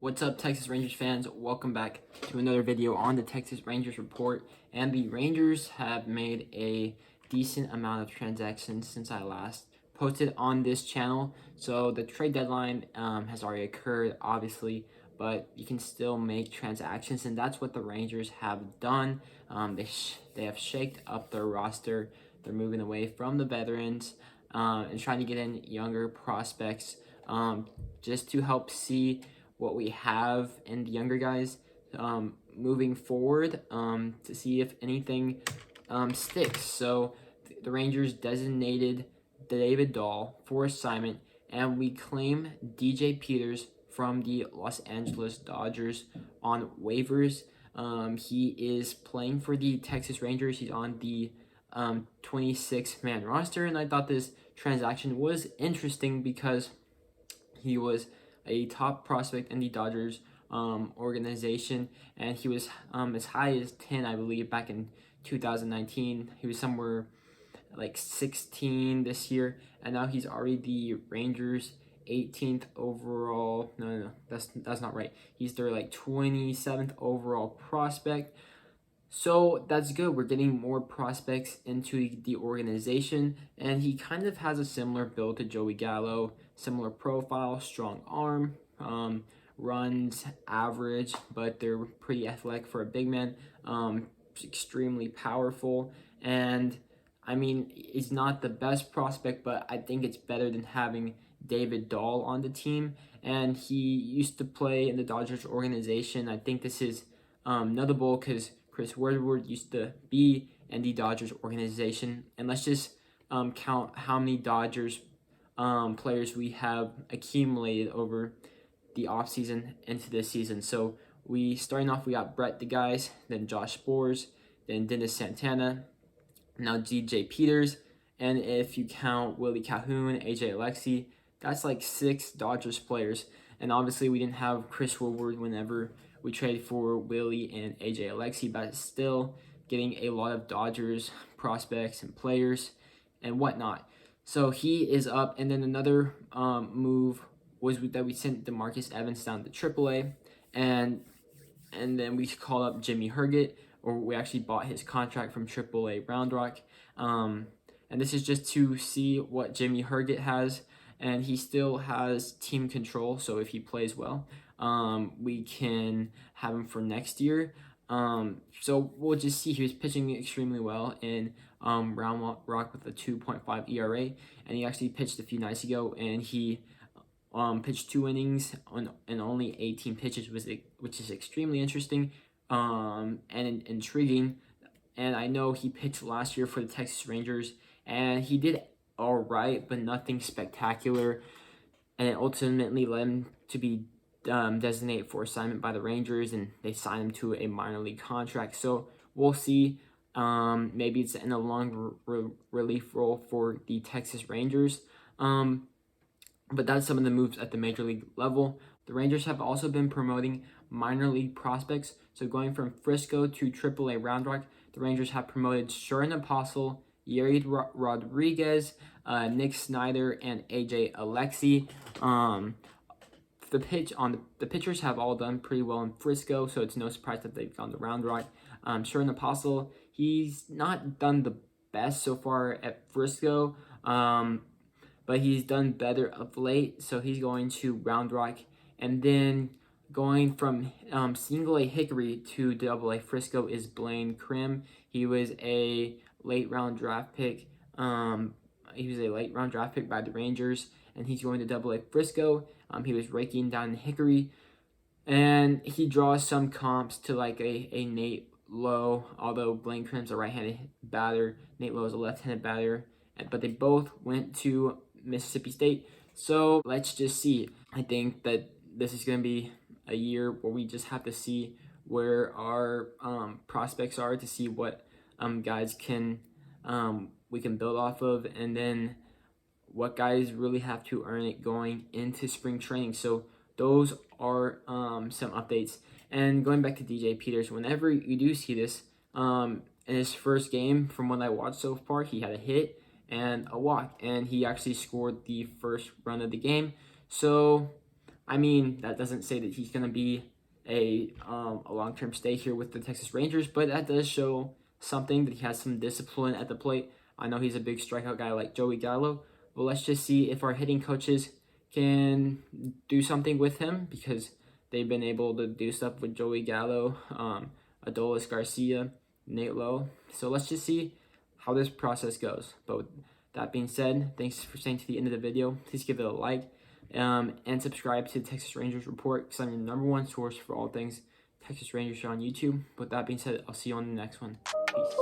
What's up, Texas Rangers fans? Welcome back to another video on the Texas Rangers report. And the Rangers have made a decent amount of transactions since I last posted on this channel. So the trade deadline has already occurred, obviously, but you can still make transactions, and that's what the Rangers have done. They have shaked up their roster. They're moving away from the veterans and trying to get in younger prospects just to help see what we have in the younger guys moving forward to see if anything sticks. So the Rangers designated David Dahl for assignment, and we claim DJ Peters from the Los Angeles Dodgers on waivers. He is playing for the Texas Rangers. He's on the 26-man roster, and I thought this transaction was interesting because he was a top prospect in the Dodgers organization, and he was as high as 10, I believe, back in 2019. He was somewhere like 16 this year, and now he's already the Rangers 18th overall. No, that's not right. He's their like 27th overall prospect. So that's good. We're getting more prospects into the organization, and he kind of has a similar build to Joey Gallo, similar profile, strong arm, runs average, but they're pretty athletic for a big man, extremely powerful, and I mean, he's not the best prospect, but I think it's better than having David Dahl on the team, and he used to play in the Dodgers organization. I think this is notable because Chris Woodward used to be in the Dodgers organization. And let's just count how many Dodgers players we have accumulated over the offseason into this season. So we got Brett the Guys, then Josh Spores, then Dennis Santana, now DJ Peters, and if you count Willie Calhoun, AJ Alexy, that's like 6 Dodgers players. And obviously we didn't have Chris Woodward whenever we traded for Willie and AJ Alexy, but still getting a lot of Dodgers prospects and players and whatnot. So he is up. And then another move was that we sent DeMarcus Evans down to AAA, and then we called up Jimmy Herget, or we actually bought his contract from AAA Round Rock. And this is just to see what Jimmy Herget has, and he still has team control, so if he plays well, we can have him for next year. So we'll just see. He was pitching extremely well in Round Rock with a 2.5 ERA, and he actually pitched a few nights ago, and he pitched 2 innings and only 18 pitches, which is extremely interesting and intriguing. And I know he pitched last year for the Texas Rangers, and he did all right, but nothing spectacular, and it ultimately led him to be designated for assignment by the Rangers, and they signed him to a minor league contract. So we'll see. Maybe it's in a long relief role for the Texas Rangers. But that's some of the moves at the major league level. The Rangers have also been promoting minor league prospects. So going from Frisco to AAA Round Rock, the Rangers have promoted Sherman Apostle, Yeri Rodriguez, Nick Snyder, and AJ Alexy. The pitchers have all done pretty well in Frisco, so it's no surprise that they've gone to Round Rock. Sherman Apostle, he's not done the best so far at Frisco, but he's done better of late, so he's going to Round Rock. And then going from Single A Hickory to Double A Frisco is Blaine Krim. He was a late round draft pick. He was a late round draft pick by the Rangers, and he's going to Double A Frisco. He was raking down Hickory, and he draws some comps to like a Nate Lowe, although Blaine Krim's a right-handed batter, Nate Lowe is a left-handed batter, but they both went to Mississippi State. So let's just see. I think that this is going to be a year where we just have to see where our prospects are, to see what guys we can build off of, and then what guys really have to earn it going into spring training. So those are some updates. And going back to DJ Peters, whenever you do see this, in his first game, from what I watched so far, he had a hit and a walk, and he actually scored the first run of the game. So I mean, that doesn't say that he's going to be a long-term stay here with the Texas Rangers, but that does show something that he has some discipline at the plate. I know he's a big strikeout guy like Joey Gallo, but let's just see if our hitting coaches can do something with him, because they've been able to do stuff with Joey Gallo, Adolis Garcia, Nate Lowe. So let's just see how this process goes. But with that being said, thanks for staying to the end of the video. Please give it a like and subscribe to the Texas Rangers Report, because I'm your #1 source for all things Texas Rangers here on YouTube. With that being said, I'll see you on the next one. Peace.